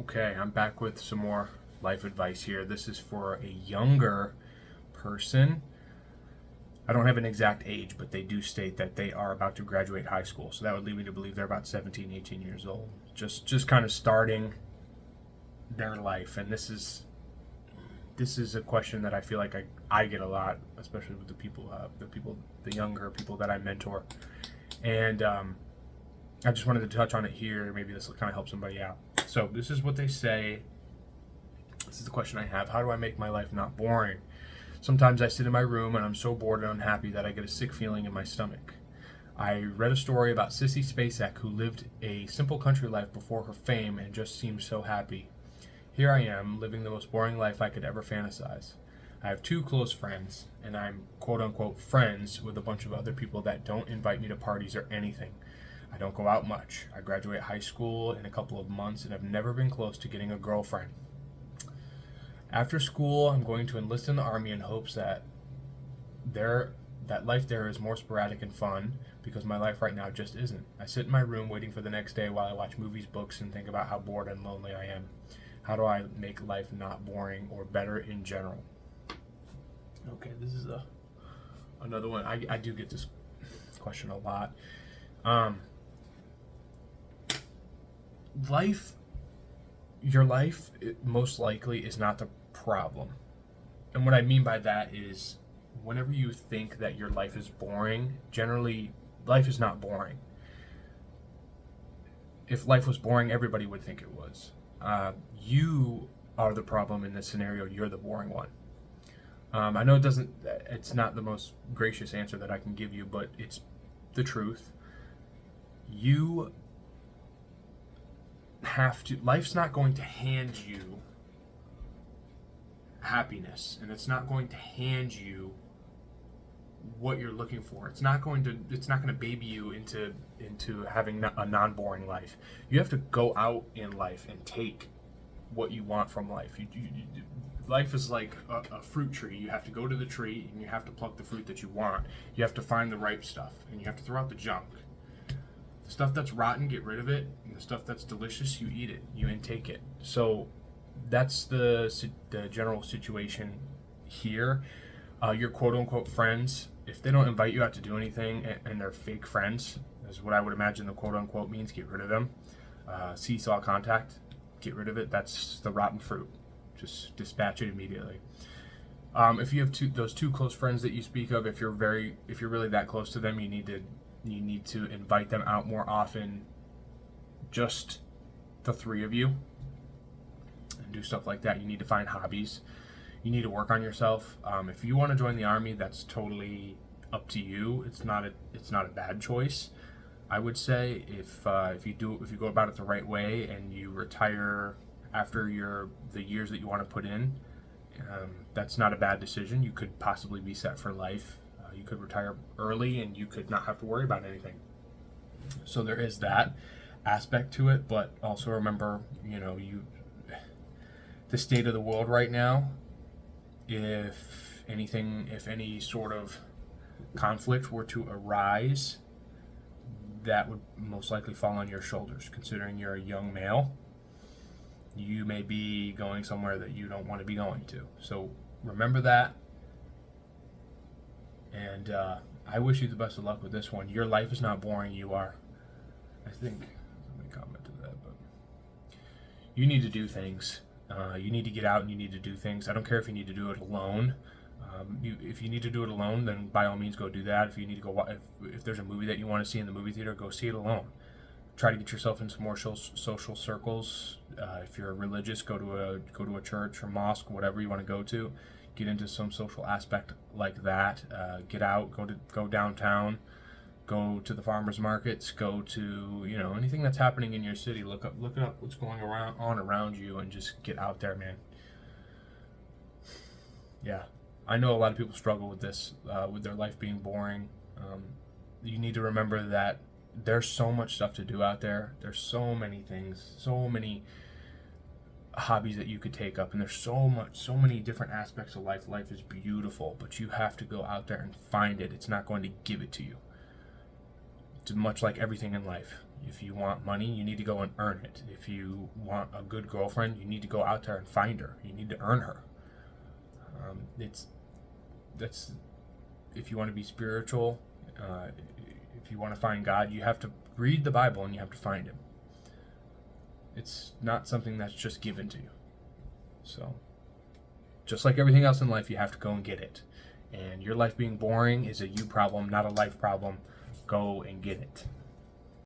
Okay, I'm back with some more life advice here. This is for a younger person. I don't have an exact age, but they do state that they are about to graduate high school. So that would lead me to believe they're about 17, 18 years old. Just kind of starting their life. And this is a question that I feel like I get a lot, especially with the younger people that I mentor. And I just wanted to touch on it here. Maybe this will kind of help somebody out. So this is what they say. This is the question I have. How do I make my life not boring? Sometimes I sit in my room and I'm so bored and unhappy that I get a sick feeling in my stomach. I read a story about Sissy Spacek, who lived a simple country life before her fame and just seemed so happy. Here I am, living the most boring life I could ever fantasize. I have two close friends, and I'm quote unquote friends with a bunch of other people that don't invite me to parties or anything. I don't go out much. I graduate high school in a couple of months and have never been close to getting a girlfriend. After school, I'm going to enlist in the Army in hopes that life there is more sporadic and fun, because my life right now just isn't. I sit in my room waiting for the next day while I watch movies, books, and think about how bored and lonely I am. How do I make life not boring or better in general? Okay, this is another one. I do get this question a lot. Your life most likely is not the problem. And what I mean by that is, whenever you think that your life is boring, generally life is not boring. If life was boring, everybody would think it was. You are the problem in this scenario. You're the boring one. I know it's not the most gracious answer that I can give you, but it's the truth. You life's not going to hand you happiness, and it's not going to hand you what you're looking for. It's not going to baby you into having a non-boring life. You have to go out in life and take what you want from life. Life is like a fruit tree. You have to go to the tree and you have to pluck the fruit that you want. You have to find the ripe stuff, and you have to throw out the junk. The stuff that's rotten, get rid of it, and the stuff that's delicious, you eat it, you intake it. So that's the general situation here. Your quote-unquote friends, if they don't invite you out to do anything and they're fake friends, is what I would imagine the quote-unquote means, get rid of them. Seesaw contact, get rid of it. That's the rotten fruit. Just dispatch it immediately. If you have those two close friends that you speak of, if you're really that close to them, you need to invite them out more often, just the three of you, and do stuff like that. You need to find hobbies. You need to work on yourself. If you want to join the Army, that's totally up to you. It's not a bad choice. I would say if you go about it the right way and you retire after the years that you want to put in, that's not a bad decision. You could possibly be set for life. You could retire early and you could not have to worry about anything. So there is that aspect to it, but also remember, the state of the world right now, if any sort of conflict were to arise, that would most likely fall on your shoulders. Considering you're a young male, you may be going somewhere that you don't want to be going to. So remember that. And I wish you the best of luck with this one. Your life is not boring. You are. I think somebody commented that, but you need to do things. You need to get out and you need to do things. I don't care if you need to do it alone. If you need to do it alone, then by all means go do that. If you need to go, if there's a movie that you want to see in the movie theater, go see it alone. Try to get yourself into more social circles. If you're religious, go to a church or mosque, whatever you want to go to. Get into some social aspect like that. Get out, go downtown, go to the farmers markets, go to anything that's happening in your city. Look up what's going on around you, and just get out there, man. Yeah, I know a lot of people struggle with this, with their life being boring. You need to remember that there's so much stuff to do out there. There's so many things, so many hobbies that you could take up, and there's so many different aspects of life. Life is beautiful, but you have to go out there and find it. It's not going to give it to you. It's much like everything in life. If you want money, you need to go and earn it. If you want a good girlfriend, you need to go out there and find her. You need to earn her. That's if you want to be spiritual, if you want to find God, you have to read the Bible and you have to find Him. It's not something that's just given to you. So, just like everything else in life, you have to go and get it. And your life being boring is a you problem, not a life problem. Go and get it.